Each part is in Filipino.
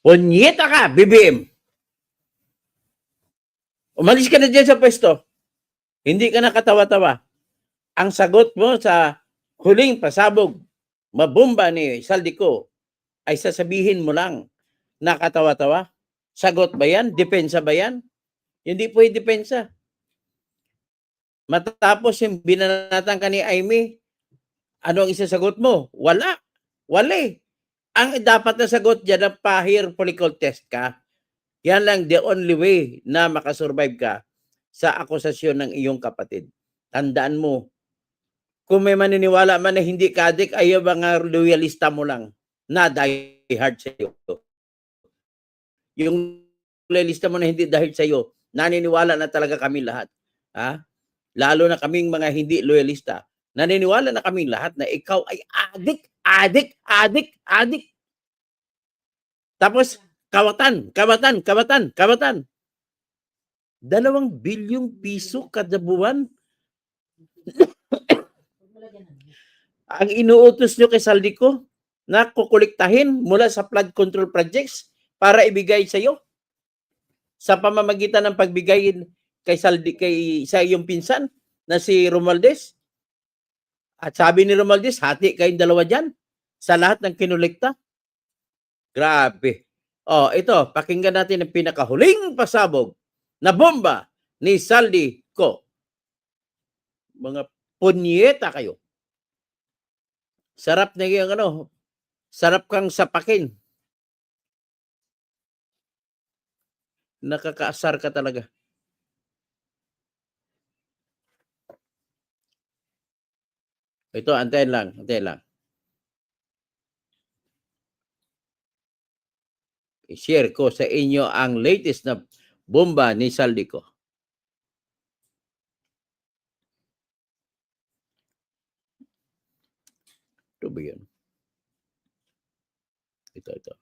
Punyeta ka, BBM. Umalis ka na dyan sa pwesto. Hindi ka nakatawa-tawa. Ang sagot mo sa huling pasabog, mabomba ni Saldico, ay sasabihin mo lang, nakatawa-tawa. Sagot ba yan? Depensa ba yan? Hindi po yung depensa. Matapos yung binanatan ka ni Aimee, ano ang isasagot mo? Wala. Wala eh. Ang dapat na sagot dyan, ang pa-hair follicle test ka. Yan lang the only way na makasurvive ka sa akusasyon ng iyong kapatid. Tandaan mo, kung may maniniwala man na hindi ka adik, ayaw mga loyalista mo lang na die hard sa iyo. Yung loyalista mo na hindi die hard sa iyo, naniniwala na talaga kami lahat. Ha? Lalo na kaming mga hindi loyalista. Naniniwala na kaming lahat na ikaw ay adik. Tapos, kawatan. 2 bilyong piso kada buwan. Ang inuutos nyo kay Saldico na kukuliktahin mula sa flood control projects para ibigay sa iyo sa pamamagitan ng pagbigay sa iyong pinsan na si Romualdez. At sabi ni Romualdez, hati kayong dalawa dyan sa lahat ng kinulikta. Grabe. Oh, ito, pakinggan natin ang pinakahuling pasabog na bomba ni Saldico. Mga punyeta kayo. Sarap na yung sarap kang sapakin. Nakakaasar ka talaga. Ito, antayin lang. I-share ko sa inyo ang latest na bomba ni Saldico. Ito ba yun? Ito.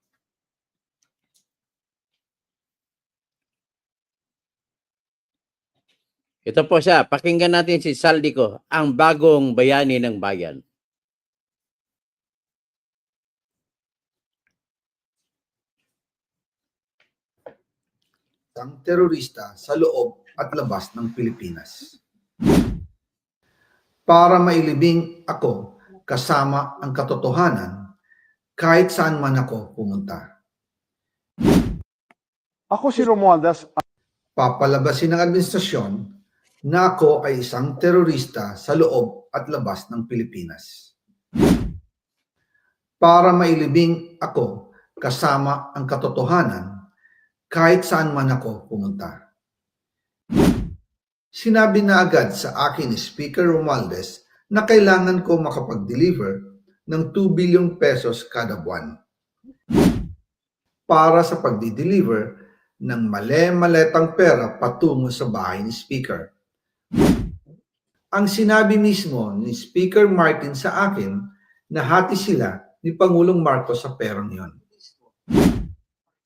Ito po siya. Pakinggan natin si Saldico, ang bagong bayani ng bayan. Ang terorista sa loob at labas ng Pilipinas. Para mailibing ako kasama ang katotohanan kahit saan man ako pumunta. Ako si Romualdez. Papalabasin ng administrasyon na ako ay isang terorista sa loob at labas ng Pilipinas. Para mailibing ako kasama ang katotohanan kahit saan man ako pumunta. Sinabi na agad sa akin ni Speaker Romualdez na kailangan ko makapag-deliver ng 2 bilyong pesos kada buwan para sa pagdi-deliver ng male-maletang pera patungo sa bahay ni Speaker. Ang sinabi mismo ni Speaker Martin sa akin na hati sila ni Pangulong Marcos sa perang yon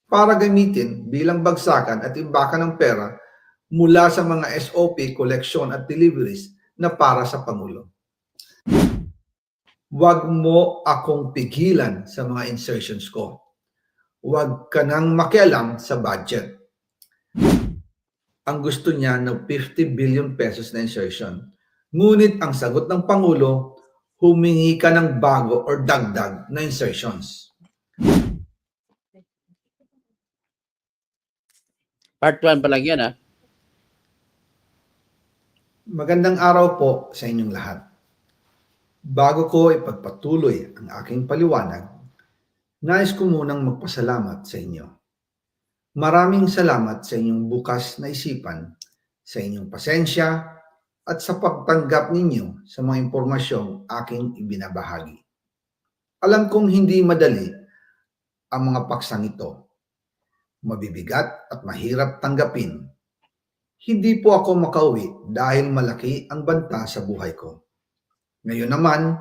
para gamitin bilang bagsakan at imbakan ng pera mula sa mga SOP, koleksyon at deliveries na para sa Pangulo. Huwag mo akong pigilan sa mga insertions ko. Huwag ka nang makialam sa budget. Ang gusto niya ng 50 billion pesos na insertion. Ngunit ang sagot ng Pangulo, humingi ka ng bago or dagdag na insertions. Part 1 pa lang yan, ha? Magandang araw po sa inyong lahat. Bago ko ipagpatuloy ang aking paliwanag, nais ko munang magpasalamat sa inyo. Maraming salamat sa inyong bukas na isipan, sa inyong pasensya, at sa pagtanggap ninyo sa mga impormasyong aking ibinabahagi. Alam kong hindi madali ang mga paksang ito. Mabibigat at mahirap tanggapin. Hindi po ako makauwi dahil malaki ang banta sa buhay ko. Ngayon naman,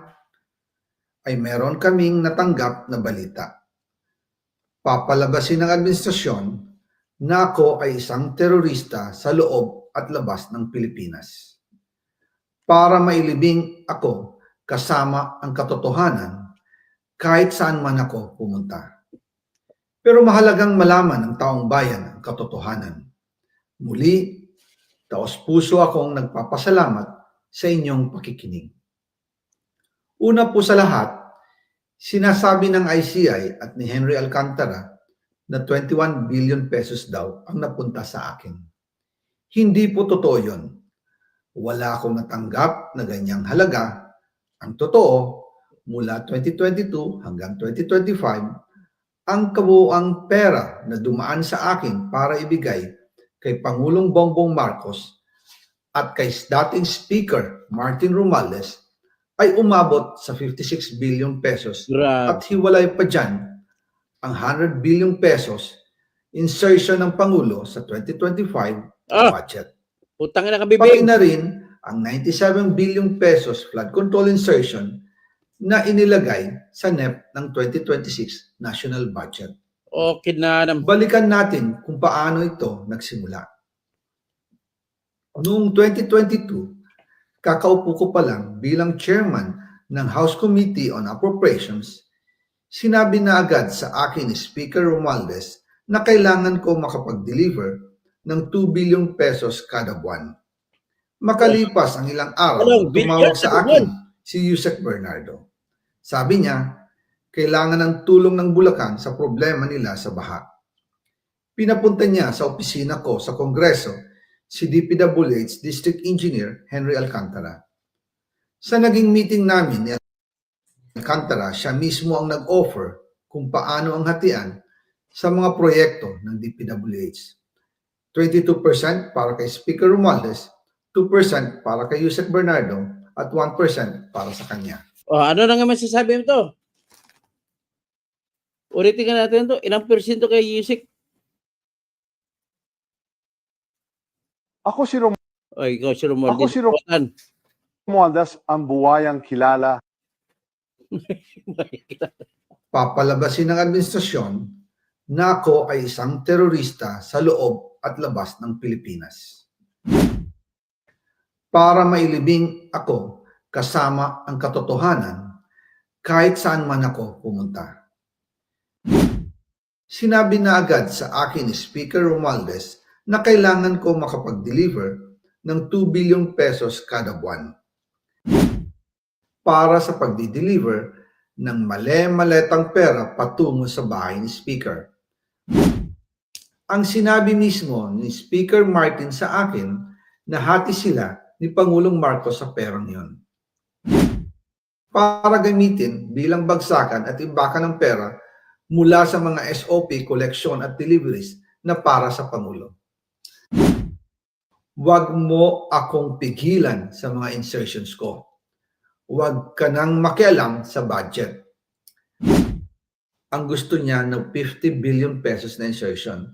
ay meron kaming natanggap na balita. Papalabasin ng administrasyon na ako ay isang terorista sa loob at labas ng Pilipinas. Para mailibing ako kasama ang katotohanan kahit saan man ako pumunta. Pero mahalagang malaman ng taong bayan ang katotohanan. Muli, taos-puso akong nagpapasalamat sa inyong pakikinig. Una po sa lahat, sinasabi ng ICI at ni Henry Alcantara na 21 billion pesos daw ang napunta sa akin. Hindi po totoo yun. Wala akong natanggap na ganyang halaga. Ang totoo, mula 2022 hanggang 2025, ang kabuuang pera na dumaan sa akin para ibigay kay Pangulong Bongbong Marcos at kay dating Speaker Martin Romualdez ay umabot sa 56 billion pesos at Grabe. hiwalay pa dyan ang 100 billion pesos insertion ng Pangulo sa 2025 budget. Utang na Pati kabibig. na rin ang 97 billion pesos flood control insertion na inilagay sa NEP ng 2026 national budget. Okay na naman. Balikan natin kung paano ito nagsimula. Noong 2022, kakaupo ko pa lang bilang chairman ng House Committee on Appropriations, sinabi na agad sa akin ni Speaker Romualdez na kailangan ko makapag-deliver ng 2 billion pesos kada buwan. Makalipas ang ilang araw, tumawag sa akin si Yusek Bernardo. Sabi niya, kailangan ng tulong ng Bulacan sa problema nila sa baha. Pinapunta niya sa opisina ko sa Kongreso si DPWH District Engineer Henry Alcantara. Sa naging meeting namin ni Alcantara, siya mismo ang nag-offer kung paano ang hatian sa mga proyekto ng DPWH. 22% para kay Speaker Romualdez, 2% para kay Yusek Bernardo, at 1% para sa kanya. Ano na nga masasabi mo to? Ulitin nga natin to. Ilang persyento kay Yusek? Ako si Ay, ikaw si Romualdez. Ako si Romualdez, ang buwayang kilala. Papalabasin ng administrasyon na ako ay isang terorista sa loob at labas ng Pilipinas. Para mailibing ako kasama ang katotohanan kahit saan man ako pumunta. Sinabi na agad sa akin ni Speaker Romualdez na kailangan ko makapag-deliver ng 2 billion pesos kada buwan para sa pagdi-deliver ng male-maletang pera patungo sa bahay ni Speaker. Ang sinabi mismo ni Speaker Martin sa akin na hati sila ni Pangulong Marcos sa perang yon para gamitin bilang bagsakan at imbakan ng pera mula sa mga SOP, collection at deliveries na para sa Pangulo. Huwag mo akong pigilan sa mga insertions ko. Huwag ka nang makialam sa budget. Ang gusto niya ng 50 billion pesos na insertion.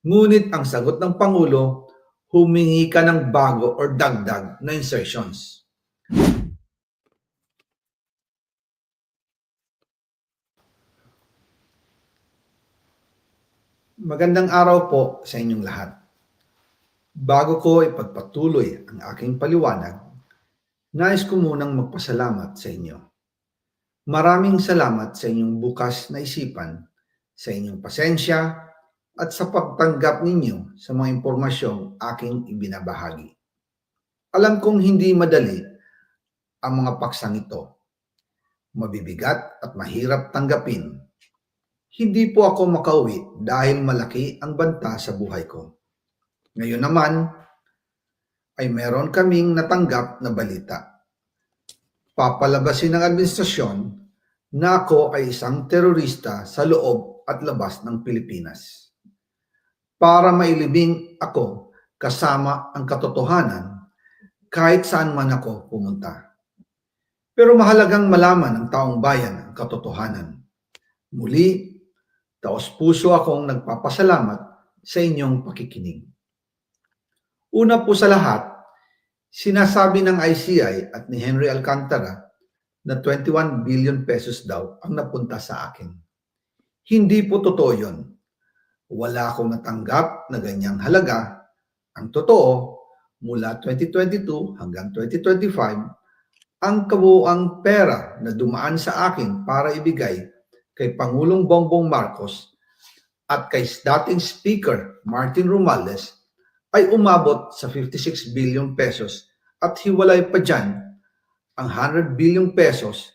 Ngunit ang sagot ng Pangulo, humingi ka ng bago or dagdag na insertions. Magandang araw po sa inyong lahat. Bago ko ipagpatuloy ang aking paliwanag, nais ko munang magpasalamat sa inyo. Maraming salamat sa inyong bukas na isipan, sa inyong pasensya, at sa pagtanggap ninyo sa mga impormasyong aking ibinabahagi. Alam kong hindi madali ang mga paksang ito. Mabibigat at mahirap tanggapin. Hindi po ako makauwi dahil malaki ang banta sa buhay ko. Ngayon naman, ay meron kaming natanggap na balita. Papalabasin ng administrasyon na ako ay isang terorista sa loob at labas ng Pilipinas. Para mailibing ako kasama ang katotohanan kahit saan man ako pumunta. Pero mahalagang malaman ng taong bayan ang katotohanan. Muli, taos-puso akong nagpapasalamat sa inyong pakikinig. Una po sa lahat, sinasabi ng ICI at ni Henry Alcantara na 21 billion pesos daw ang napunta sa akin. Hindi po totoo yun. Wala akong natanggap na ganyang halaga. Ang totoo, mula 2022 hanggang 2025, ang kabuuang pera na dumaan sa akin para ibigay kay Pangulong Bongbong Marcos at kay dating Speaker Martin Romualdez ay umabot sa 56 billion pesos at hiwalay pa dyan ang 100 billion pesos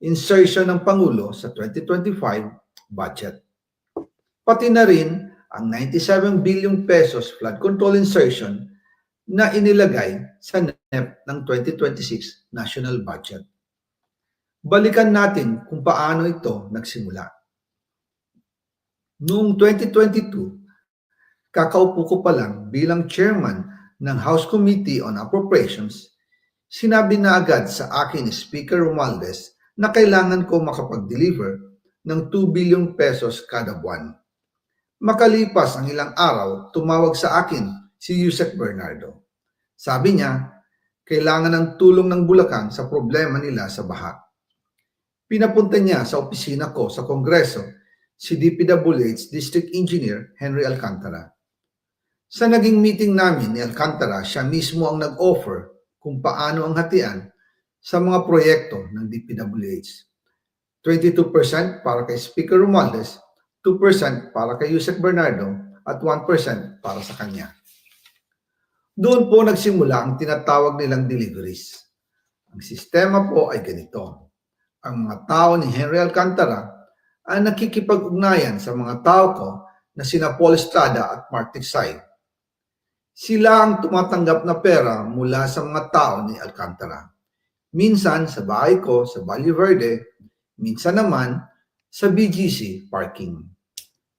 insertion ng Pangulo sa 2025 budget. Pati na rin ang 97 billion pesos flood control insertion na inilagay sa NEP ng 2026 national budget. Balikan natin kung paano ito nagsimula. Noong 2022, kakaupo ko pa lang bilang chairman ng House Committee on Appropriations, sinabi na agad sa akin ni Speaker Romualdez na kailangan ko makapag-deliver ng 2 billion pesos kada buwan. Makalipas ang ilang araw, tumawag sa akin si Yusek Bernardo. Sabi niya, kailangan ng tulong ng Bulacan sa problema nila sa baha. Pinapunta niya sa opisina ko sa Kongreso si DPWH District Engineer Henry Alcantara. Sa naging meeting namin ni Alcantara, siya mismo ang nag-offer kung paano ang hatian sa mga proyekto ng DPWH. 22% para kay Speaker Romualdez, 2% para kay Yusek Bernardo, at 1% para sa kanya. Doon po nagsimula ang tinatawag nilang deliveries. Ang sistema po ay ganito. Ang mga tao ni Henry Alcantara ay nakikipag-ugnayan sa mga tao ko na sina Paul Estrada at Mark Tiksay. Sila ang tumatanggap na pera mula sa mga tao ni Alcantara. Minsan sa bahay ko sa Valle Verde, minsan naman sa BGC parking.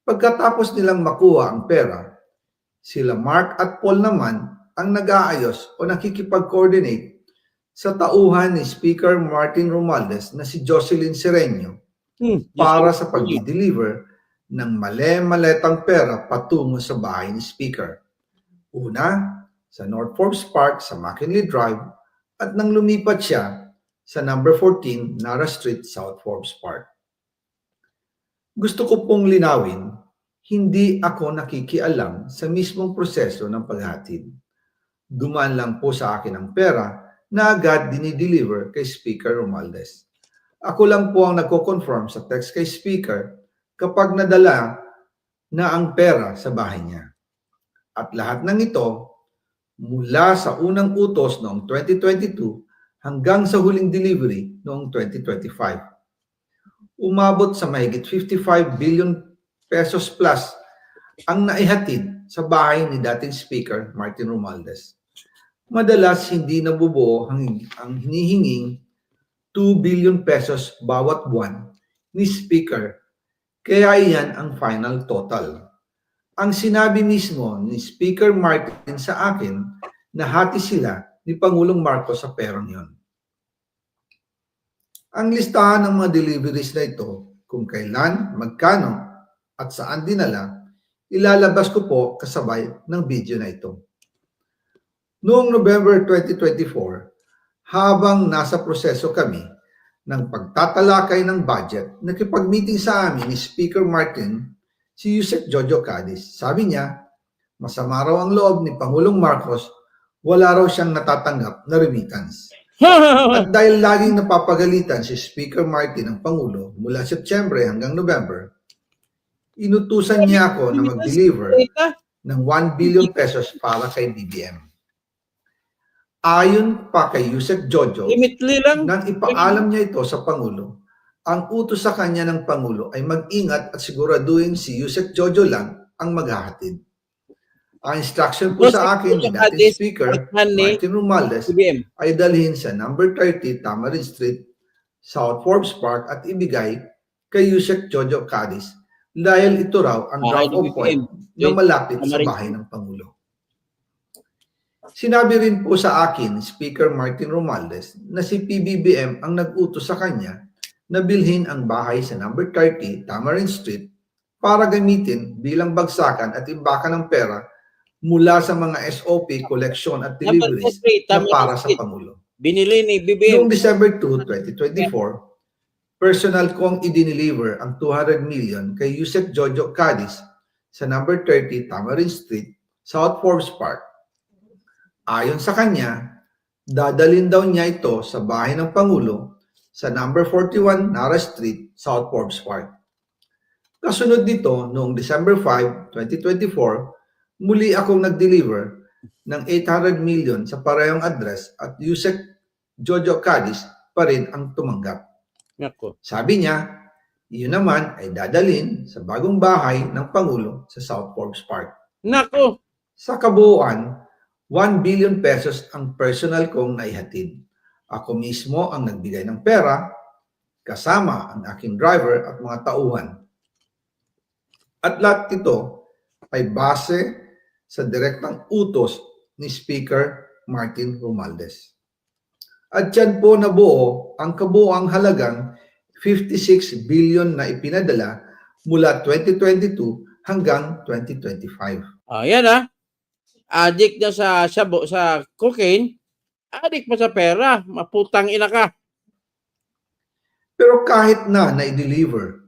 Pagkatapos nilang makuha ang pera, sila Mark at Paul naman ang nag-aayos o nakikipag-coordinate sa tauhan ni Speaker Martin Romualdez na si Jocelyn Sereño para sa pag-deliver ng male-maletang pera patungo sa bahay ni Speaker. Una, sa North Forbes Park sa McKinley Drive at nang lumipat siya sa number 14 Nara Street, South Forbes Park. Gusto ko pong linawin, hindi ako nakikialam sa mismong proseso ng paghatid. Dumaan lang po sa akin ang pera na agad dinideliver kay Speaker Romualdez. Ako lang po ang nagko-confirm sa text kay Speaker kapag nadala na ang pera sa bahay niya. At lahat ng ito, mula sa unang utos noong 2022 hanggang sa huling delivery noong 2025. Umabot sa mahigit 55 billion pesos plus ang naihatid sa bahay ni dating Speaker Martin Romualdez. Madalas hindi nabubuo ang hinihinging 2 billion pesos bawat buwan ni Speaker, kaya iyan ang final total. Ang sinabi mismo ni Speaker Martin sa akin na hati sila ni Pangulong Marcos sa perang yon. Ang listahan ng mga deliveries na ito, kung kailan, magkano, at saan dinala, ilalabas ko po kasabay ng video na ito. Noong November 2024, habang nasa proseso kami ng pagtatalakay ng budget, nakipag-meeting sa amin ni Speaker Martin si Yusek Jojo Cadiz. Sabi niya, masama raw ang loob ni Pangulong Marcos, wala raw siyang natatanggap na remittance. At dahil laging napapagalitan si Speaker Martin ng Pangulo mula Setyembre hanggang November, inutusan niya ako na mag-deliver ng 1 billion pesos para kay BBM. Ayon pa kay Yusek Jojo, nang ipaalam niya ito sa Pangulo, ang utos sa kanya ng Pangulo ay mag-ingat at siguraduhin si Yusek Jojo lang ang maghahatid. Ang instruction po sa akin ni dating Speaker Martin Romualdez ay dalhin sa number 30 Tamarin Street, South Forbes Park at ibigay kay Yusek Jojo Cadiz dahil ito raw ang drop-off point na malapit sa bahay ng Pangulo. Sinabi rin po sa akin ni Speaker Martin Romualdez na si PBBM ang nag-utos sa kanya na bilhin ang bahay sa number 30 Tamarin Street para gamitin bilang bagsakan at imbakan ng pera mula sa mga SOP, collection at deliveries na para sa Pangulo. Binili ni BBM. Noong December 2, 2024, personal kong i-deliver ang 200 million kay Yusek Jojo Cadiz sa number 30 Tamarin Street, South Forbes Park. Ayon sa kanya, dadalhin daw niya ito sa bahay ng Pangulo sa number 41 Nara Street, South Forbes Park. Kasunod nito, noong December 5, 2024, muli akong nag-deliver ng 800 million sa parehong address at Yusek Jojo Cadiz pa rin ang tumanggap. Nako. Sabi niya, iyon naman ay dadalhin sa bagong bahay ng Pangulo sa South Forbes Park. Nako. Sa kabuuan, 1 billion pesos ang personal kong naihatid. Ako mismo ang nagbigay ng pera, kasama ang aking driver at mga tauhan. At lahat ito ay base sa direktang utos ni Speaker Martin Romualdez. At yan po nabuo ang kabuuang halagang 56 billion na ipinadala mula 2022 hanggang 2025. Ayan Addict na sa cocaine, addict pa sa pera, maputang ina ka. Pero kahit na na-deliver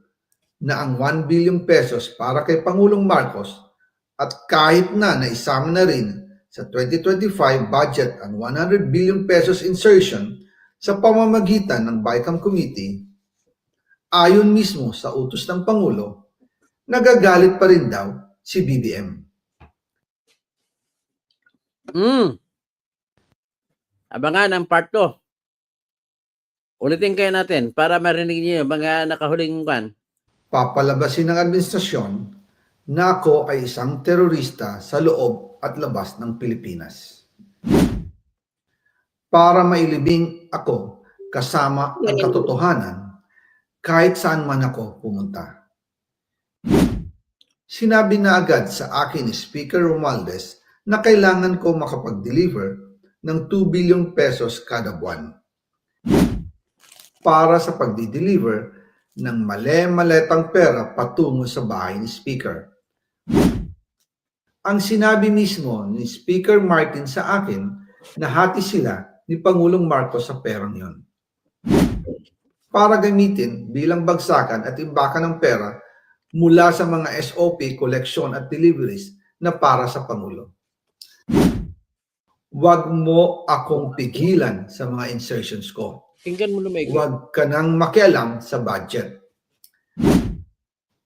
na ang 1 billion pesos para kay Pangulong Marcos at kahit na naisama na rin sa 2025 budget ang 100 billion pesos insertion sa pamamagitan ng BICAM Committee, ayon mismo sa utos ng Pangulo, nagagalit pa rin daw si BBM. Abangan ang part 2. Ulitin kayo natin para marinig niyo mga nakahuling kan. Papalabasin ng administrasyon na ako ay isang terorista sa loob at labas ng Pilipinas. Para mailibing ako kasama ang katotohanan kahit saan man ako pumunta. Sinabi na agad sa akin ni Speaker Romualdez na kailangan ko makapag-deliver ng 2 billion pesos kada buwan para sa pagdi-deliver ng male-maletang pera patungo sa bahay ni Speaker. Ang sinabi mismo ni Speaker Martin sa akin na hati sila ni Pangulong Marcos sa perang yon para gamitin bilang bagsakan at imbakan ng pera mula sa mga SOP, koleksyon at deliveries na para sa Pangulo. Huwag mo akong pigilan sa mga insertions ko. Tingnan mo lumig. Huwag ka nang makialam sa budget.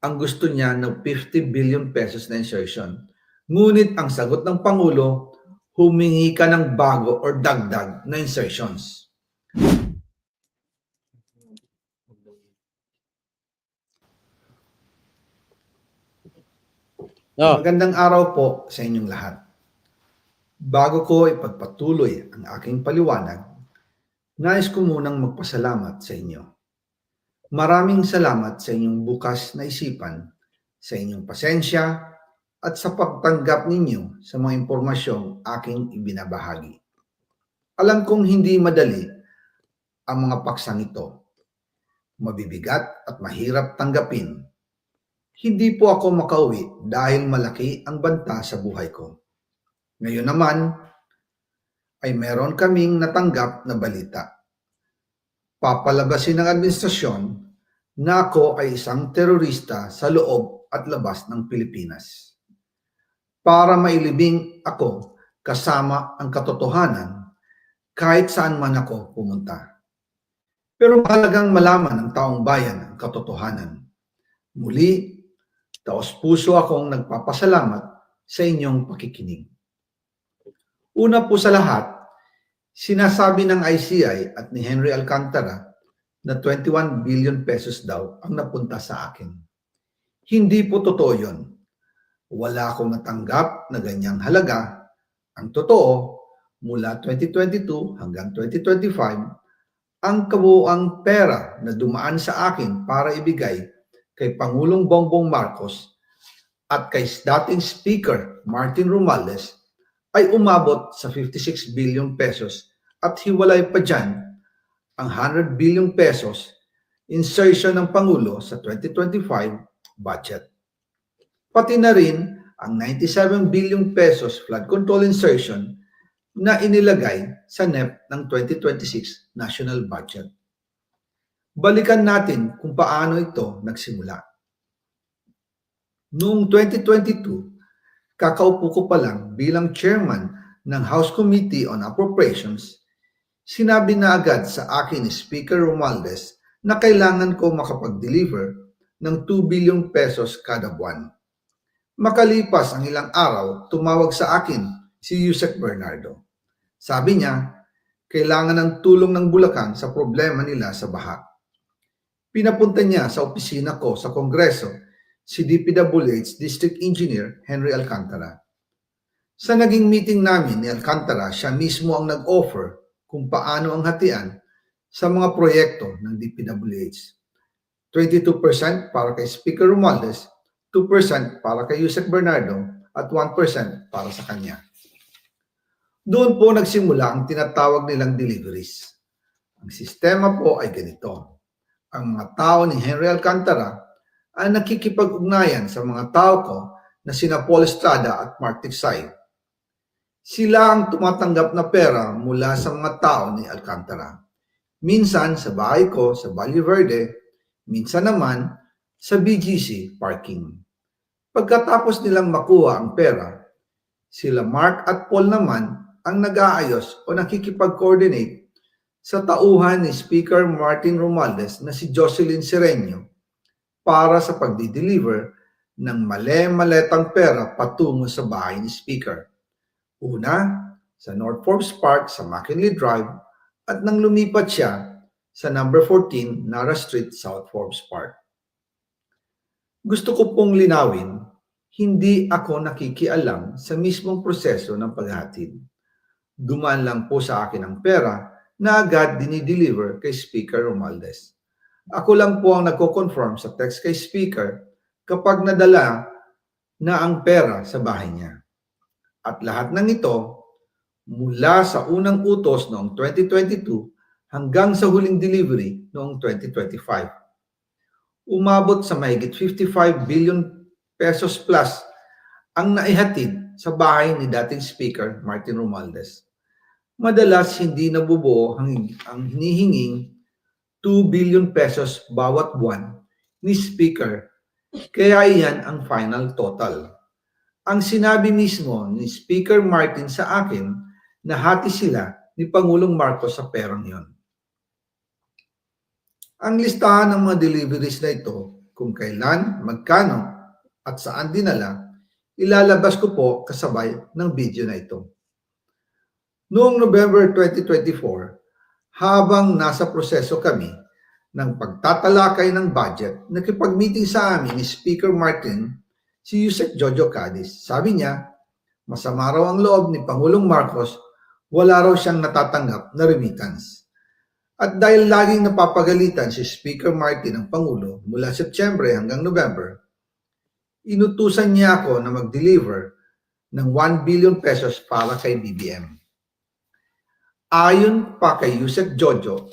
Ang gusto niya ng 50 billion pesos na insertion. Ngunit ang sagot ng Pangulo, humingi ka ng bago or dagdag na insertions. Magandang araw po sa inyong lahat. Bago ko ipagpatuloy ang aking paliwanag, nais ko munang magpasalamat sa inyo. Maraming salamat sa inyong bukas na isipan, sa inyong pasensya, at sa pagtanggap ninyo sa mga impormasyong aking ibinabahagi. Alam kong hindi madali ang mga paksang ito. Mabibigat at mahirap tanggapin. Hindi po ako makauwi dahil malaki ang banta sa buhay ko. Ngayon naman, ay meron kaming natanggap na balita. Papalabasin ng administrasyon na ako ay isang terorista sa loob at labas ng Pilipinas. Para mailibing ako kasama ang katotohanan kahit saan man ako pumunta. Pero mahalagang malaman ng taong bayan ang katotohanan. Muli, taos-puso akong nagpapasalamat sa inyong pakikinig. Una po sa lahat, sinasabi ng ICI at ni Henry Alcantara na 21 billion pesos daw ang napunta sa akin. Hindi po totoo yun. Wala akong natanggap na ganyang halaga. Ang totoo, mula 2022 hanggang 2025, ang kabuuang pera na dumaan sa akin para ibigay kay Pangulong Bongbong Marcos at kay dating Speaker Martin Romualdez ay umabot sa 56 billion pesos at hiwalay pa dyan ang 100 billion pesos insertion ng Pangulo sa 2025 budget. Pati na rin ang 97 billion pesos flood control insertion na inilagay sa NEP ng 2026 national budget. Balikan natin kung paano ito nagsimula. Noong 2022, kakaupo ko pa lang bilang chairman ng House Committee on Appropriations, sinabi na agad sa akin ni Speaker Romualdez na kailangan ko makapag-deliver ng 2 billion pesos kada buwan. Makalipas ang ilang araw, tumawag sa akin si Yusek Bernardo. Sabi niya, kailangan ng tulong ng Bulacan sa problema nila sa baha. Pinapunta niya sa opisina ko sa Kongreso si DPWH District Engineer Henry Alcantara. Sa naging meeting namin ni Alcantara, siya mismo ang nag-offer kung paano ang hatian sa mga proyekto ng DPWH. 22% para kay Speaker Romualdez, 2% para kay Yusek Bernardo, at 1% para sa kanya. Doon po nagsimula ang tinatawag nilang deliveries. Ang sistema po ay ganito. Ang mga tao ni Henry Alcantara ay nakikipag-ugnayan sa mga tao ko na sina Paul Estrada at Mark Tiksay. Sila ang tumatanggap na pera mula sa mga tao ni Alcantara. Minsan sa bahay ko sa Valle Verde, minsan naman sa BGC parking. Pagkatapos nilang makuha ang pera, sila Mark at Paul naman ang nag-aayos o nakikipag-coordinate sa tauhan ni Speaker Martin Romualdez na si Jocelyn Sereño para sa pagdi-deliver ng male-maletang pera patungo sa bahay ni Speaker. Una, sa North Forbes Park sa McKinley Drive at nang lumipat siya sa number 14 Nara Street, South Forbes Park. Gusto ko pong linawin, hindi ako nakikialam sa mismong proseso ng paghatid. Dumaan lang po sa akin ang pera na agad dinideliver kay Speaker Romualdez. Ako lang po ang nagko-confirm sa text kay Speaker kapag nadala na ang pera sa bahay niya. At lahat ng ito, mula sa unang utos noong 2022 hanggang sa huling delivery noong 2025. Umabot sa mahigit 55 billion pesos plus ang naihatid sa bahay ni dating Speaker Martin Romualdez. Madalas hindi nabubuo ang hinihinging 2 billion pesos bawat buwan ni Speaker, kaya iyan ang final total. Ang sinabi mismo ni Speaker Martin sa akin na hati sila ni Pangulong Marcos sa perang yon. Ang listahan ng mga deliveries na ito, kung kailan, magkano, at saan dinala, ilalabas ko po kasabay ng video na ito. Noong November 2024, habang nasa proseso kami ng pagtatalakay ng budget, nakipag-meeting sa amin ni Speaker Martin si Yusek Jojo Cadiz. Sabi niya, masama raw ang loob ni Pangulong Marcos, wala raw siyang natatanggap na remittance. At dahil laging napapagalitan si Speaker Martin ng Pangulo mula Setyembre hanggang November, inutusan niya ako na mag-deliver ng 1 billion pesos para kay BBM. Ayon pa kay Yusek Jojo,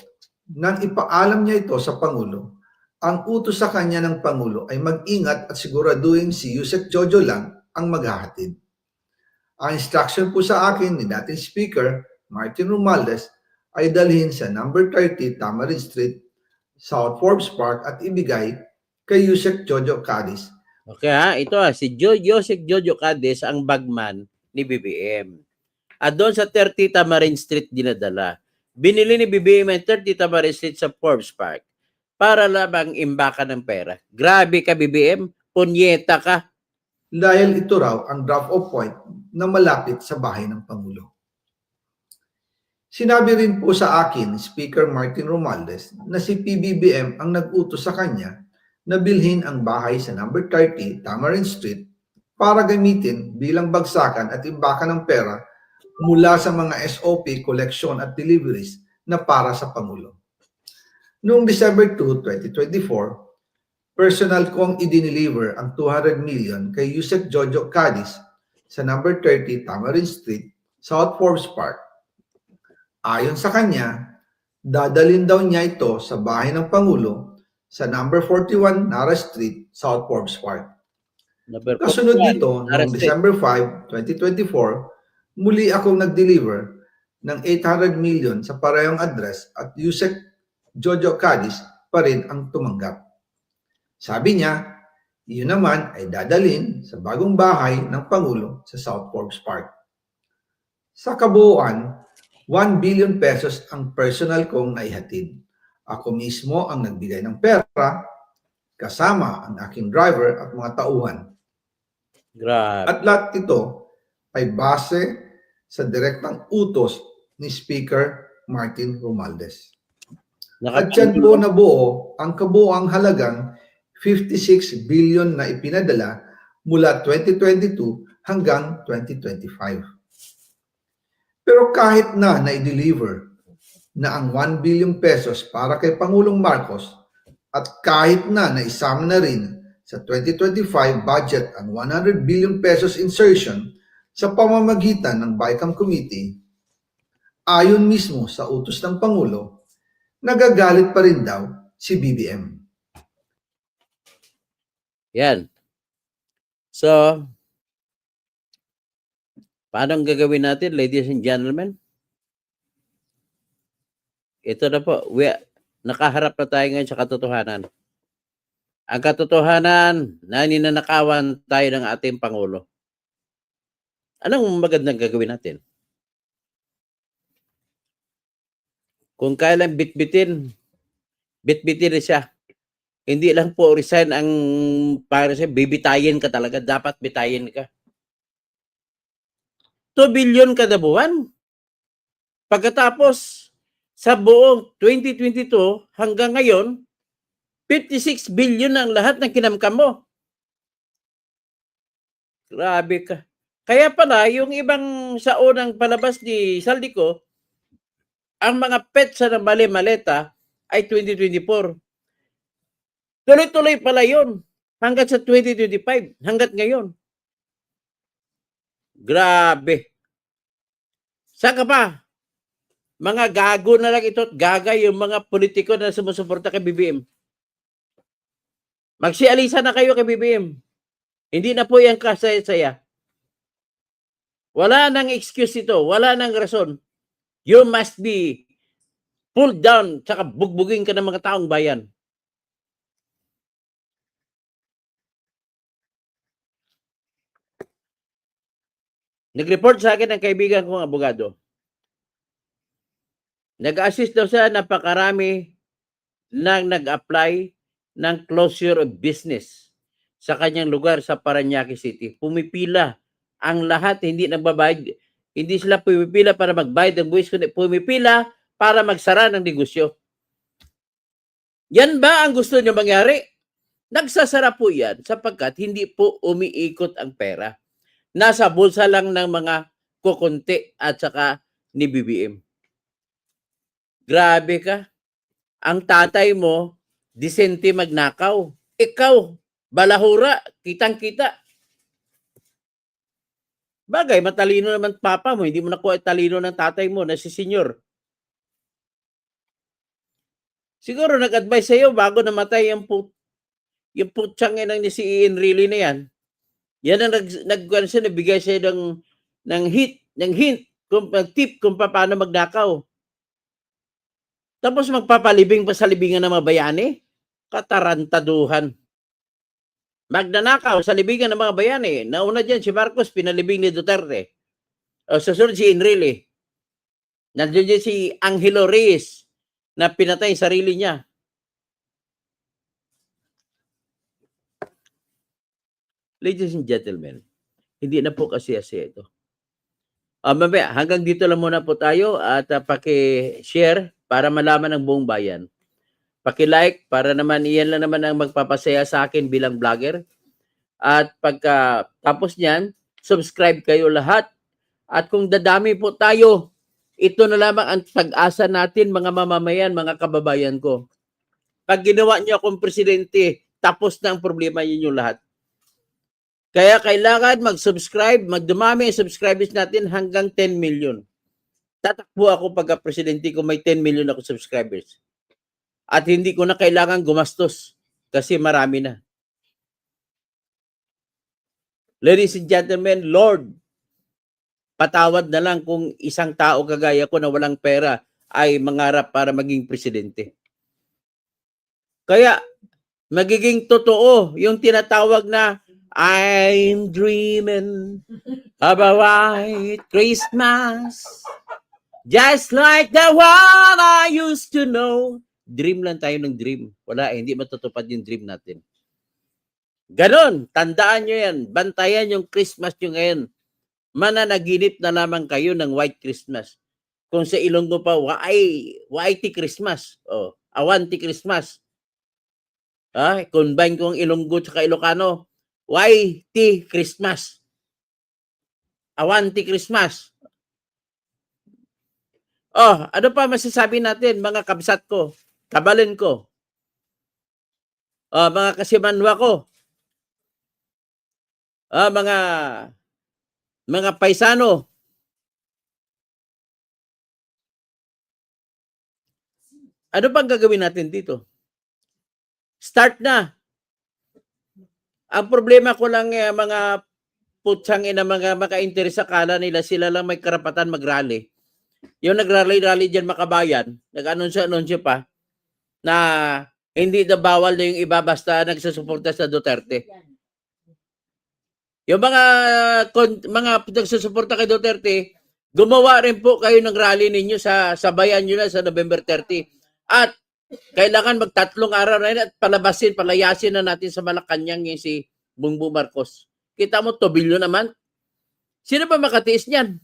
nang ipaalam niya ito sa Pangulo, ang utos sa kanya ng Pangulo ay mag-ingat at siguraduhin si Yusek Jojo lang ang maghahatid. Ang instruction po sa akin ni dating Speaker Martin Romualdez ay dalhin sa number 30 Tamarin Street, South Forbes Park at ibigay kay Yusek Jojo Cadiz. Okay ito si Yusek Jojo Cadiz ang bagman ni BBM. At doon sa 30 Tamarin Street dinadala. Binili ni BBM ang 30 Tamarin Street sa Forbes Park para lamang imbaka ng pera. Grabe ka BBM, punyeta ka. Dahil ito raw ang drop-off point na malapit sa bahay ng Pangulo. Sinabi rin po sa akin, Speaker Martin Romualdez, na si PBBM ang nag-utos sa kanya na bilhin ang bahay sa number 30 Tamarin Street para gamitin bilang bagsakan at imbakan ng pera mula sa mga SOP, collection at deliveries na para sa Pangulo. Noong December 2, 2024, personal kong i-deliver ang 200 million kay Yusek Jojo Cadiz sa number 30 Tamarin Street, South Forbes Park. Ayon sa kanya, dadalhin daw niya ito sa bahay ng Pangulo sa number 41 Nara Street, South Forbes Park. Kasunod dito, noong December 5, 2024, muli akong nag-deliver ng 800 million sa parehong address at Yusek Jojo Cadiz pa rin ang tumanggap. Sabi niya, iyon naman ay dadalhin sa bagong bahay ng Pangulo sa South Forbes Park. Sa kabuuan, 1 billion pesos ang personal kong naihatid. Ako mismo ang nagbigay ng pera, kasama ang aking driver at mga tauhan. Grabe. At lahat ito ay base sa direktang utos ni Speaker Martin Romualdez. At dyan po nabuo ang kabuoang halagang 56 billion na ipinadala mula 2022 hanggang 2025. Pero kahit na na-deliver na ang 1 billion pesos para kay Pangulong Marcos at kahit na naisama na rin sa 2025 budget ang 100 billion pesos insertion sa pamamagitan ng BICAM Committee, ayon mismo sa utos ng Pangulo, nagagalit pa rin daw si BBM. Yan. So, paano ang gagawin natin, ladies and gentlemen? Ito na po. Nakaharap na tayo ngayon sa katotohanan. Ang katotohanan na ninanakawan tayo ng ating Pangulo. Anong magandang gagawin natin? Kung kailan bitbitin na siya. Hindi lang po resign ang para sa bibitayin ka talaga. Dapat bitayin ka. 2 billion kada buwan. Pagkatapos, sa buong 2022 hanggang ngayon, 56 billion ang lahat ng kinamkam mo. Grabe ka. Kaya pala, yung ibang sa unang palabas ni Saldico, ang mga petsa ng mali-maleta ay 2024. Tuloy-tuloy pala yun hanggang sa 2025, hanggat ngayon. Grabe. Saan ka pa? Mga gago na lang ito at gaga yung mga politiko na sumusuporta kay BBM. Magsialisa na kayo kay BBM. Hindi na po yan kasaya-saya. Wala nang excuse ito. Wala nang rason. You must be pulled down tsaka bugbugin ka ng mga taong bayan. Nag-report sa akin ang kaibigan kong abogado. Nag-assist daw siya napakarami nang nag-apply ng closure of business sa kanyang lugar sa Parañaque City. Pumipila ang lahat, hindi nagbabayad, hindi sila pumipila para magbayad ng buwis, kundi pumipila para magsara ng negosyo. Yan ba ang gusto niyo mangyari? Nagsasara po yan sapagkat hindi po umiikot ang pera. Nasa bulsa lang ng mga kukunti at saka ni BBM. Grabe ka. Ang tatay mo, disente magnakaw. Ikaw, balahura, kitang-kita. Bagay, matalino naman papa mo. Hindi mo nakuha talino ng tatay mo na si senyor. Siguro nag-advise sa'yo bago namatay yung putsang ni si Ian Riley na yan. Yan ang nagbigay sa'yo ng hint, tip kung paano magnakaw. Tapos magpapalibing pa sa libingan ng mga bayani? Katarantaduhan. Magnanakaw sa libingan ng mga bayani. Nauna dyan si Marcos, pinalibing ni Duterte. O susunod si Enrile. Nandiyan dyan si Angelo Reyes na pinatay sarili niya. Ladies and gentlemen, hindi na po kasi ito. Mamaya, hanggang dito lang muna po tayo at paki-share para malaman ng buong bayan. Paki-like para naman iyan lang naman ang magpapasaya sa akin bilang vlogger. At pagka tapos niyan, subscribe kayo lahat. At kung dadami po tayo, ito na lamang ang pag-asa natin mga mamamayan, mga kababayan ko. Pag ginawa niyo akong presidente, tapos na ang problema ninyo lahat. Kaya kailangan mag-subscribe, magdumami ang subscribers natin hanggang 10 million. Tatakbo ako pagka-presidente ko may 10 million ako subscribers. At hindi ko na kailangan gumastos kasi marami na. Ladies and gentlemen, Lord, patawad na lang kung isang tao kagaya ko na walang pera ay mangarap para maging presidente. Kaya magiging totoo yung tinatawag na I'm dreaming of a white Christmas, just like the one I used to know. Dream lang tayo ng dream. Wala, hindi matutupad yung dream natin. Ganon, tandaan nyo yan. Bantayan yung Christmas nyo ngayon. Mananaginip na lamang kayo ng White Christmas. Kung sa Ilonggo pa, Whitey Christmas. O, Awanti Christmas. Combine kong Ilonggo at Ilocano. Whitey Christmas. Awanti Christmas. Ano pa masasabi natin, mga kabsat ko, kabalin ko, mga kasimanwa ko, mga paisano, ano pang gagawin natin dito? Start na. Ang problema ko lang mga putsang ina, mga maka-interest, akala nila sila lang may karapatan mag-rally. Yung nag-rally dyan makabayan, nag-anunsyo pa na hindi na bawal na yung iba basta nagsusuporta sa Duterte. Yung mga nagsusuporta kay Duterte, gumawa rin po kayo ng rally ninyo sa bayan nyo na sa November 30. At kailangan magtatlong araw na yun at palayasin na natin sa Malacanang yung si Bongbong Marcos. Kita mo, tobilyo naman. Sino pa makatiis niyan?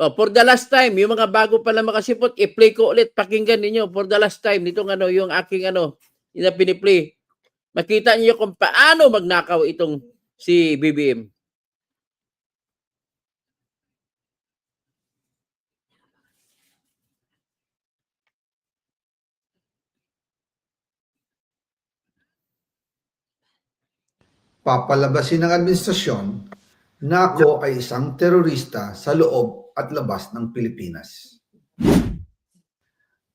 For the last time, yung mga bago pala makasipot, i-play ko ulit, pakinggan ninyo for the last time nitong yung aking yung piniplay. Makita niyo kung paano magnakaw itong si BBM. Papalabasin ng administrasyon na ako ay isang terorista sa loob at labas ng Pilipinas.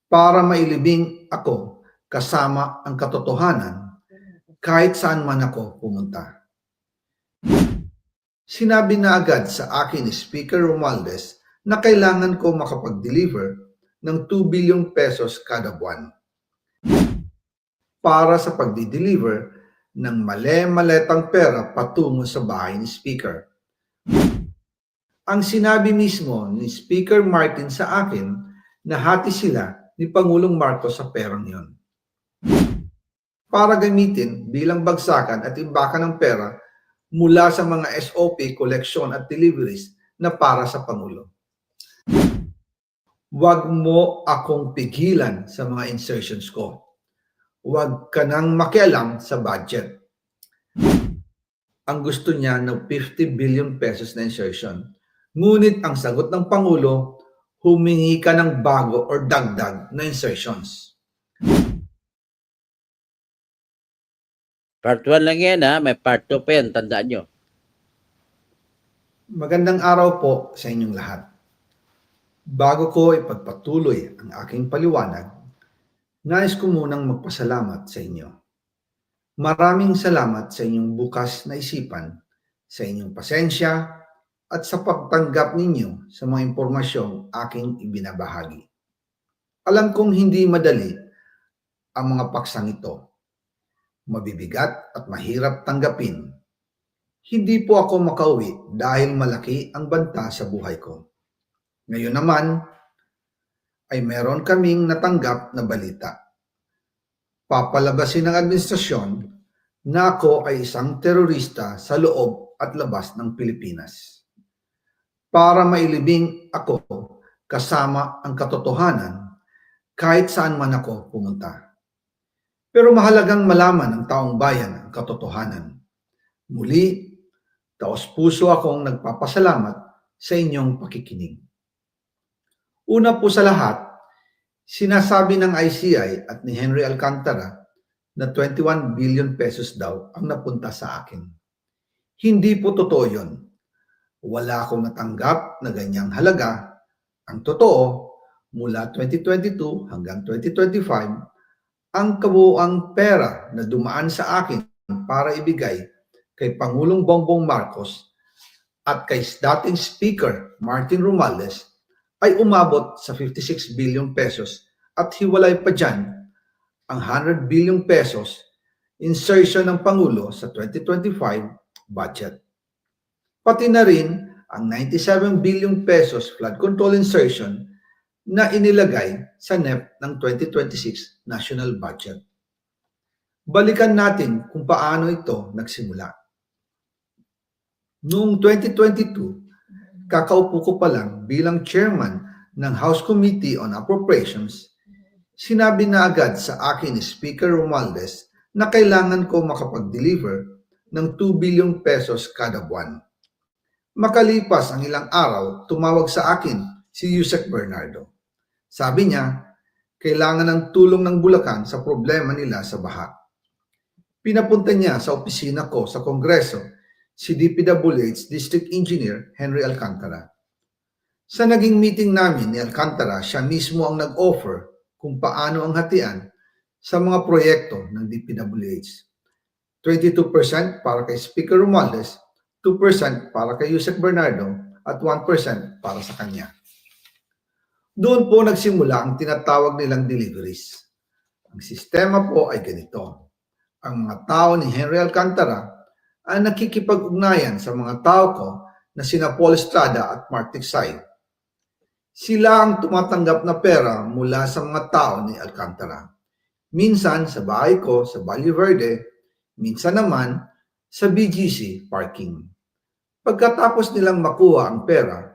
Para mailibing ako kasama ang katotohanan kahit saan man ako pumunta. Sinabi na agad sa akin ni Speaker Romualdez na kailangan ko makapag-deliver ng 2 billion pesos kada buwan para sa pagdi-deliver ng male-maletang pera patungo sa bahay ni Speaker. Ang sinabi mismo ni Speaker Martin sa akin na hati sila ni Pangulong Marcos sa perang yon para gamitin bilang bagsakan at imbakan ng pera mula sa mga SOP, collection at deliveries na para sa Pangulo. Huwag mo akong pigilan sa mga insertions ko. Huwag ka nang makialam sa budget. Ang gusto niya ng 50 billion pesos na insertion. Ngunit ang sagot ng Pangulo, humingi ka ng bago or dagdag na insertions. Part 1 lang yan may part 2 pa yan, tandaan nyo. Magandang araw po sa inyong lahat. Bago ko ipagpatuloy ang aking paliwanag, nais ko munang magpasalamat sa inyo. Maraming salamat sa inyong bukas na isipan, sa inyong pasensya, at sa pagtanggap ninyo sa mga impormasyong aking ibinabahagi. Alam kong hindi madali ang mga paksang ito. Mabibigat at mahirap tanggapin. Hindi po ako makauwi dahil malaki ang banta sa buhay ko. Ngayon naman, ay meron kaming natanggap na balita. Papalabasin ng administrasyon na ako ay isang terorista sa loob at labas ng Pilipinas. Para mailibing ako kasama ang katotohanan kahit saan man ako pumunta. Pero mahalagang malaman ng taong bayan ang katotohanan. Muli, taos-puso akong nagpapasalamat sa inyong pakikinig. Una po sa lahat, sinasabi ng ICI at ni Henry Alcantara na 21 billion pesos daw ang napunta sa akin. Hindi po totoo yun. Wala akong natanggap na ganyang halaga. Ang totoo, mula 2022 hanggang 2025, ang kabuuang pera na dumaan sa akin para ibigay kay Pangulong Bongbong Marcos at kay dating Speaker Martin Romualdez ay umabot sa 56 billion pesos at hiwalay pa dyan ang 100 billion pesos insertion ng Pangulo sa 2025 budget. Pati na rin ang 97 billion pesos flood control insertion na inilagay sa NEP ng 2026 national budget. Balikan natin kung paano ito nagsimula. Noong 2022, kakaupo ko pa lang bilang chairman ng House Committee on Appropriations, sinabi na agad sa akin ni Speaker Romualdez na kailangan ko makapag-deliver ng 2 billion pesos kada buwan. Makalipas ang ilang araw, tumawag sa akin si Yusek Bernardo. Sabi niya, kailangan ng tulong ng Bulacan sa problema nila sa baha. Pinapunta niya sa opisina ko sa Kongreso si DPWH District Engineer Henry Alcantara. Sa naging meeting namin ni Alcantara, siya mismo ang nag-offer kung paano ang hatian sa mga proyekto ng DPWH. 22% para kay Speaker Romualdez, 2% para kay Yusek Bernardo, at 1% para sa kanya. Doon po nagsimula ang tinatawag nilang deliveries. Ang sistema po ay ganito. Ang mga tao ni Henry Alcantara ay nakikipag-ugnayan sa mga tao ko na sina Paul Estrada at Mark Tiksay. Sila ang tumatanggap na pera mula sa mga tao ni Alcantara. Minsan sa bahay ko sa Valle Verde, minsan naman sa BGC parking. Pagkatapos nilang makuha ang pera,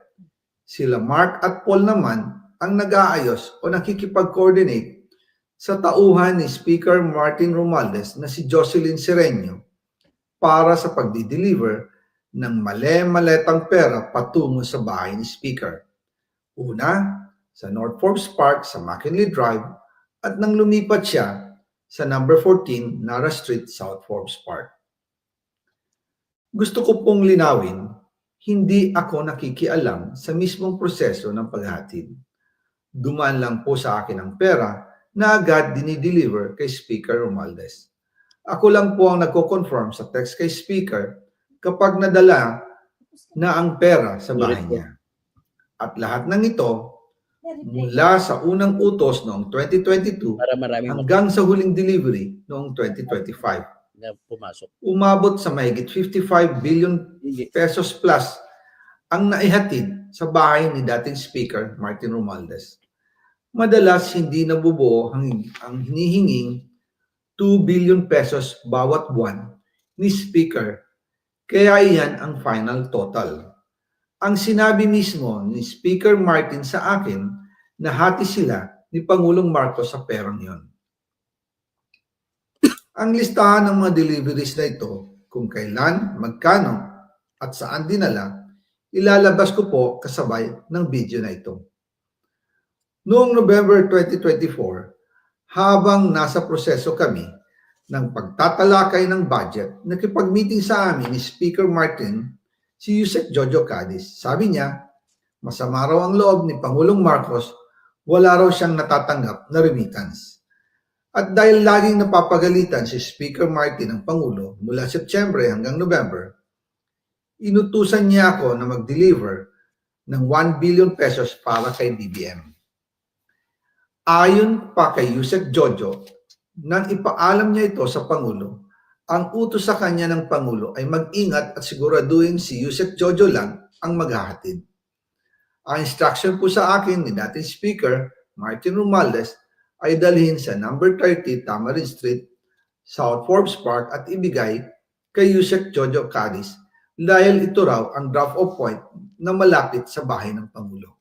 sila Mark at Paul naman ang nag-aayos o nakikipag-coordinate sa tauhan ni Speaker Martin Romualdez na si Jocelyn Sereño para sa pagdi-deliver ng male-maletang pera patungo sa bahay ni Speaker. Una, sa North Forbes Park sa McKinley Drive at nang lumipat siya sa number 14 Nara Street, South Forbes Park. Gusto ko pong linawin, hindi ako nakikialam sa mismong proseso ng paghatid. Dumaan lang po sa akin ang pera na agad dinideliver kay Speaker Romualdez. Ako lang po ang nagko-confirm sa text kay Speaker kapag nadala na ang pera sa bahay niya. At lahat ng ito, mula sa unang utos noong 2022 Para maraming hanggang sa huling delivery noong 2025, na pumasok. umabot sa mahigit 55 billion pesos plus ang naihatid sa bahay ni dating Speaker Martin Romualdez. Madalas hindi nabubuo ang hinihinging 2 billion pesos bawat buwan ni Speaker, kaya iyan ang final total. Ang sinabi mismo ni Speaker Martin sa akin na hati sila ni Pangulong Marcos sa perang yon. Ang listahan ng mga deliveries na ito, kung kailan, magkano, at saan dinala, ilalabas ko po kasabay ng video na ito. Noong November 2024, habang nasa proseso kami ng pagtatalakay ng budget, nakipag-meeting sa amin ni Speaker Martin si Yusek Jojo Cadiz. Sabi niya, masama raw ang loob ni Pangulong Marcos, wala raw siyang natatanggap na remittance. At dahil laging napapagalitan si Speaker Martin ng Pangulo mula Setyembre hanggang November, inutusan niya ako na mag-deliver ng 1 billion pesos para kay BBM. Ayon pa kay Yusek Jojo, nang ipaalam niya ito sa Pangulo, ang utos sa kanya ng Pangulo ay mag-ingat at siguraduhin si Yusek Jojo lang ang maghahatid. Ang instruction po sa akin ni dating Speaker Martin Romualdez ay dalhin sa number 30 Tamarin Street, South Forbes Park at ibigay kay Yusek Jojo Cadiz dahil ito raw ang drop-off point na malapit sa bahay ng Pangulo.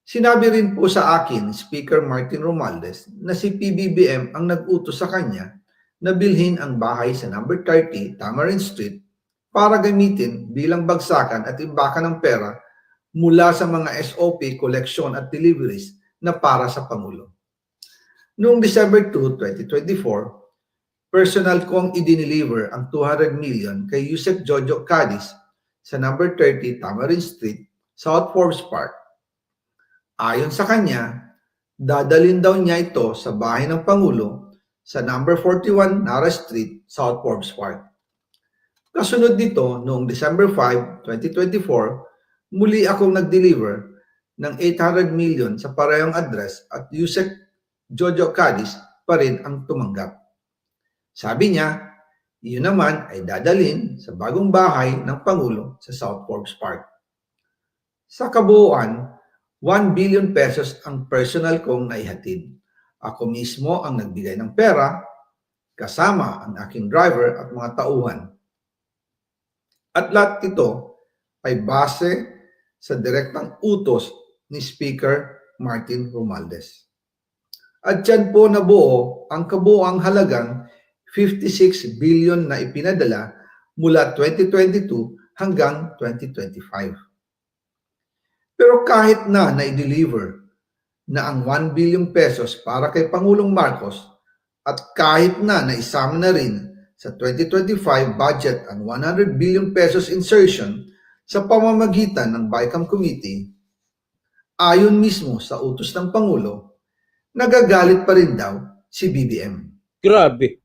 Sinabi rin po sa akin Speaker Martin Romualdez na si PBBM ang nag-utos sa kanya na bilhin ang bahay sa number 30 Tamarin Street para gamitin bilang bagsakan at imbakan ng pera mula sa mga SOP, collection at deliveries na para sa Pangulo. Noong December 2, 2024, personal kong i-deliver ang 200 million kay Yusek Jojo Cadiz sa number 30 Tamarin Street, South Forbes Park. Ayon sa kanya, dadalhin daw niya ito sa bahay ng Pangulo sa number 41 Nara Street, South Forbes Park. Kasunod nito, noong December 5, 2024, muli akong nag-deliver ng 800 million sa parehong address at Yusek Jojo Cadiz pa rin ang tumanggap. Sabi niya, iyon naman ay dadalhin sa bagong bahay ng Pangulo sa South Forbes Park. Sa kabuuan, 1 billion pesos ang personal kong naihatid. Ako mismo ang nagbigay ng pera, kasama ang aking driver at mga tauhan. At lahat ito ay base sa direktang utos ni Speaker Martin Romualdez. At dyan po nabuo ang kabuoang halagang 56 billion na ipinadala mula 2022 hanggang 2025. Pero kahit na na-deliver na ang 1 billion pesos para kay Pangulong Marcos at kahit na naisama na rin sa 2025 budget ang 100 billion pesos insertion sa pamamagitan ng BICAM Committee, ayon mismo sa utos ng Pangulo, nagagalit pa rin daw si BBM. Grabe.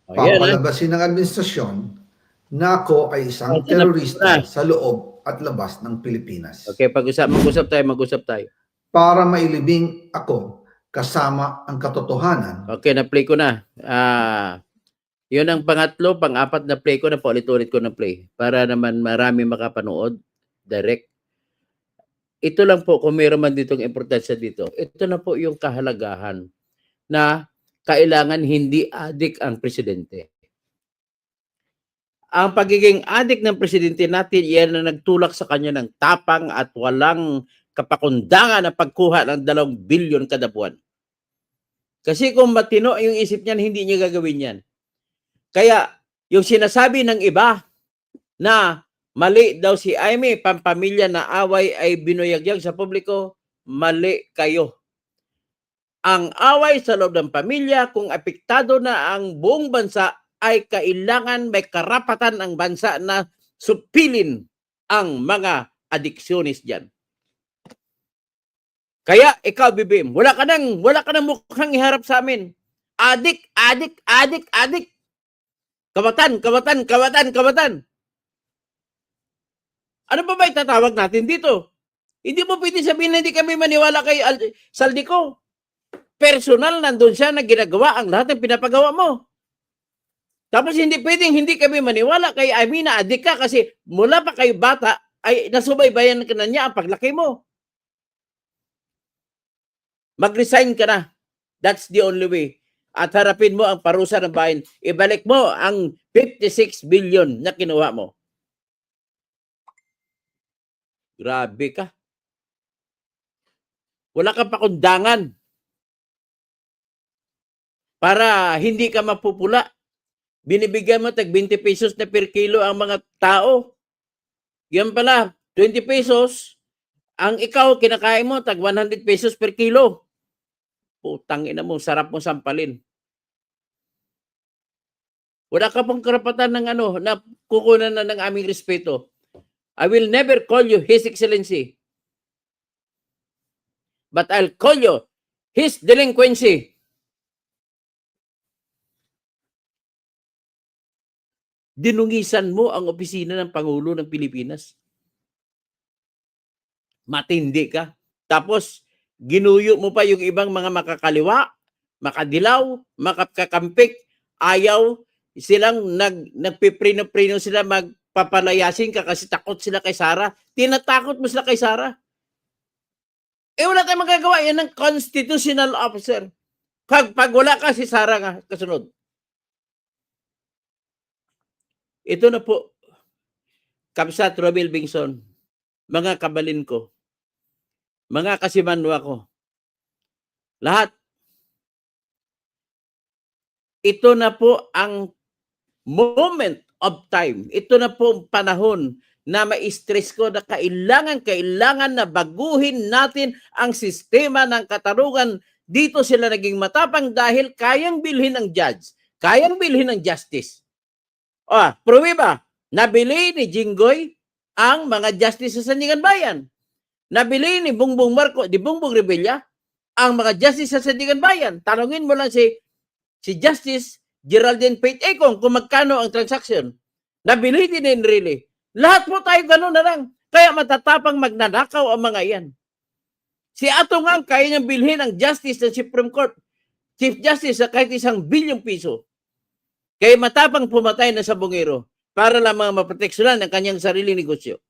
Ayan, Papalabasin ng administrasyon na ako ay isang Okay, terorista na. sa loob at labas ng Pilipinas. Okay, mag-usap tayo. Para mailibing ako kasama ang katotohanan. Okay, na-play ko na. Yun ang pangatlo, pang-apat na play ko na, paulit-ulit ko na play. Para naman marami makapanood, direct. Ito lang po, kung mayroon man ditong importansya dito, ito na po yung kahalagahan na kailangan hindi adik ang presidente. Ang pagiging adik ng presidente natin, yan na nagtulak sa kanya ng tapang at walang kapakundangan na pagkuha ng 2 billion kada buwan. Kasi kung matino yung isip niya, hindi niya gagawin yan. Kaya yung sinasabi ng iba na mali daw si Aimee, pampamilya na away ay binuyagyag sa publiko, mali kayo. Ang away sa loob ng pamilya, kung apektado na ang buong bansa, ay kailangan may karapatan ang bansa na supilin ang mga adiksionis dyan. Kaya ikaw, BBM, wala ka nang mukhang iharap sa amin. Adik. Kawatan. Ano ba itatawag natin dito? Hindi mo pwede sabihin na hindi kami maniwala kay Saldico. Personal, nandun siya na ginagawa ang lahat ng pinapagawa mo. Tapos hindi pwedeng hindi kami maniwala kay Aimee na adik ka kasi mula pa kayo bata ay nasubaybayan ka na niya ang paglaki mo. Mag-resign ka na. That's the only way. At harapin mo ang parusa ng bayan. Ibalik mo ang 56 billion na kinuha mo. Grabe ka. Wala kang pakundangan. Para hindi ka mapupula. Binibigyan mo tag 20 pesos na per kilo ang mga tao. Yan pala, 20 pesos. Ang ikaw, kinakain mo tag 100 pesos per kilo. Putang ina mo, sarap mo sampalin. Wala ka pong karapatan ng na kukunan na ng aming respeto. I will never call you His Excellency. But I'll call you His Delinquency. Dinungisan mo ang opisina ng Pangulo ng Pilipinas. Matindi ka. Tapos, ginuyo mo pa yung ibang mga makakaliwa, makadilaw, makakakampik, ayaw, silang nagpiprino-prino sila magpapalayasin ka kasi takot sila kay Sara. Tinatakot mo sila kay Sara. Wala tayong magagawa. Yan ang constitutional officer. Pag wala ka si Sara nga, kasunod. Ito na po, Kabsat Romel Bingson, mga kabalin ko, mga kasimanwa ko, lahat, ito na po ang moment of time. Ito na po ang panahon na ma-stress ko na kailangan na baguhin natin ang sistema ng katarungan. Dito sila naging matapang dahil kayang bilhin ng judge, kayang bilhin ng justice. Pruweba, nabili ni Jinggoy ang mga justice sa Sandigan Bayan. Nabili ni Bongbong Marcos, di Bongbong Revilla, ang mga justice sa Sandigan Bayan. Tanungin mo lang si Justice Geraldine Pate Econg kung magkano ang transaction. Nabili din ni Enrile. Lahat po tayo gano'n na lang. Kaya matatapang magnanakaw ang mga yan. Si Atong Ang kaya niyang bilhin ang justice ng Supreme Court. Chief Justice sa kahit 1 bilyong piso. Kaya matapang pumatay na sa bungero para lamang maproteksyonan ang kanyang sariling negosyo.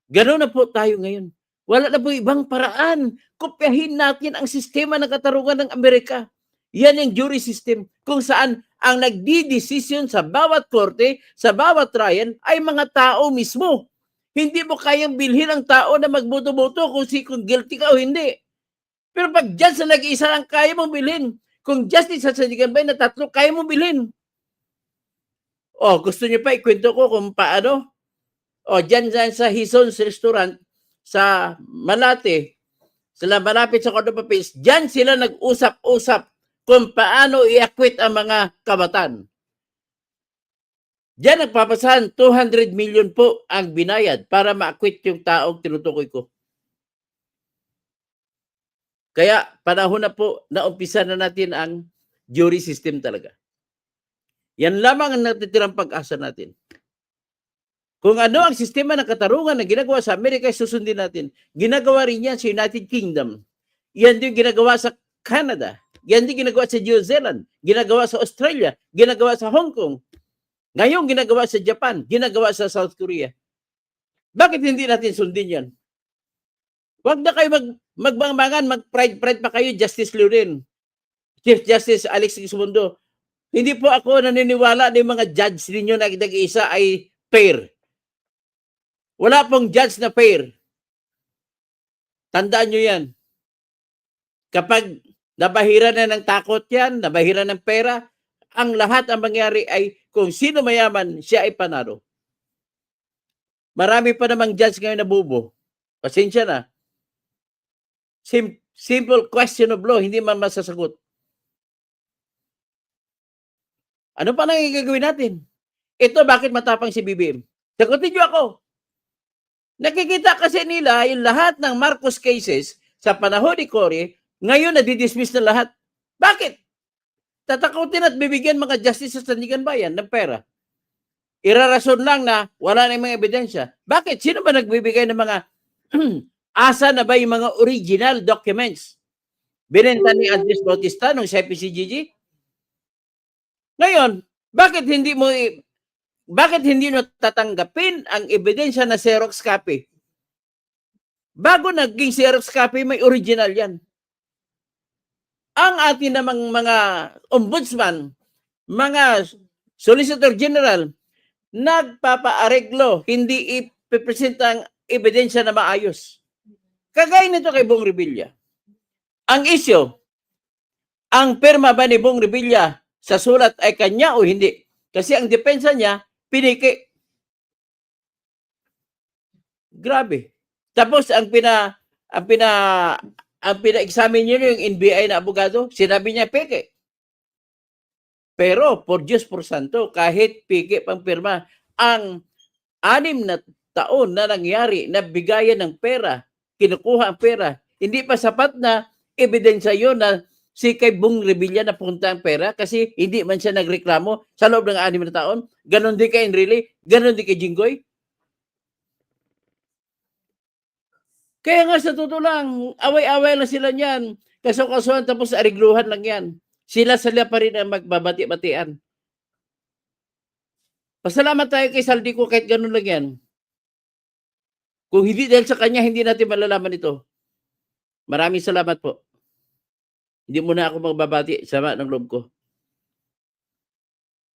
Gano'n na po tayo ngayon. Wala na po ibang paraan. Kopyahin natin ang sistema ng katarungan ng Amerika. Yan ang jury system kung saan ang nagdidesisyon sa bawat korte, sa bawat trial ay mga tao mismo. Hindi mo kayang bilhin ang tao na magboto-boto kung guilty ka o hindi. Pero pag judge na nag-iisa lang, kaya mong bilhin. Kung justice sa Sandigan Bay na 3, kaya mong bilhin. O, gusto niyo pa ikwento ko kung paano? O, dyan sa Hison's Restaurant sa Malate, sila malapit sa Court of Appeals, dyan sila nag-usap-usap kung paano i-acquit ang mga kabatan. Diyan nagpapasahan, 200 million po ang binayad para ma-acquit yung taong tinutukoy ko. Kaya panahon na po na umpisa na natin ang jury system talaga. Yan lamang ang natitirang pag-asa natin. Kung ano ang sistema ng katarungan na ginagawa sa Amerika, susundin natin. Ginagawa rin yan sa United Kingdom. Yan din ginagawa sa Canada. Yan din ginagawa sa New Zealand. Ginagawa sa Australia. Ginagawa sa Hong Kong. Ngayon, ginagawa sa Japan, ginagawa sa South Korea. Bakit hindi natin sundin yan? Huwag na kayo magbangbangan, mag-pride pa kayo, Justice Lurin, Chief Justice Alex Sumundo. Hindi po ako naniniwala na yung mga judge ninyo na nag-iisa ay fair. Wala pong judge na fair. Tandaan nyo yan. Kapag nabahiran na ng takot yan, nabahiran ng pera, ang lahat ang mangyari ay kung sino mayaman, siya ay panalo. Marami pa namang judge ngayon na bubo. Pasensya na. Simple question of law, hindi man masasagot. Ano pa nang gagawin natin? Ito, bakit matapang si BBM? Sagutin niyo ako. Nakikita kasi nila yung lahat ng Marcos cases sa panahon ni Cory, ngayon nadidismiss na lahat. Bakit? Tatakutin at bibigyan mga justice sa Sandigan Bayan ng pera. Irarason lang na wala na yung mga ebidensya. Bakit? Sino ba nagbibigay ng mga asa na ba yung mga original documents? Binenta ni Andres Bautista nung sa PCGG? Ngayon, bakit hindi mo tatanggapin ang ebidensya na Xerox copy? Bago naging Xerox copy, may original yan. Ang atin namang mga ombudsman, mga solicitor general, nagpapaareglo, hindi ipipresenta ang ebidensya na maayos. Kagaya nito kay Bong Revilla. Ang issue, ang pirma ba ni Bong Revilla sa sulat ay kanya o hindi? Kasi ang depensa niya, piniki. Grabe. Tapos ang pina-examine niyo yung NBI na abogado, sinabi niya peke. Pero, por Diyos por Santo, kahit peke pang pirma, ang 6 na taon na nangyari na bigayan ng pera, kinukuha ang pera, hindi pa sapat na ebidensya yun na si kay Bong Revilla na punta ang pera kasi hindi man siya nagreklamo sa loob ng 6 na taon. Ganon din kay Enrile, ganon din kay Jinggoy. Kaya nga sa totoo lang, away-away lang sila niyan. Kaso-kasuhan tapos arigluhan lang yan. Sila pa rin ang magbabati-batian. Pasalamat tayo kay Saldico kahit ganun lang yan. Kung hindi dahil sa kanya, hindi natin malalaman ito. Maraming salamat po. Hindi muna ako magbabati. Sama ng loob ko.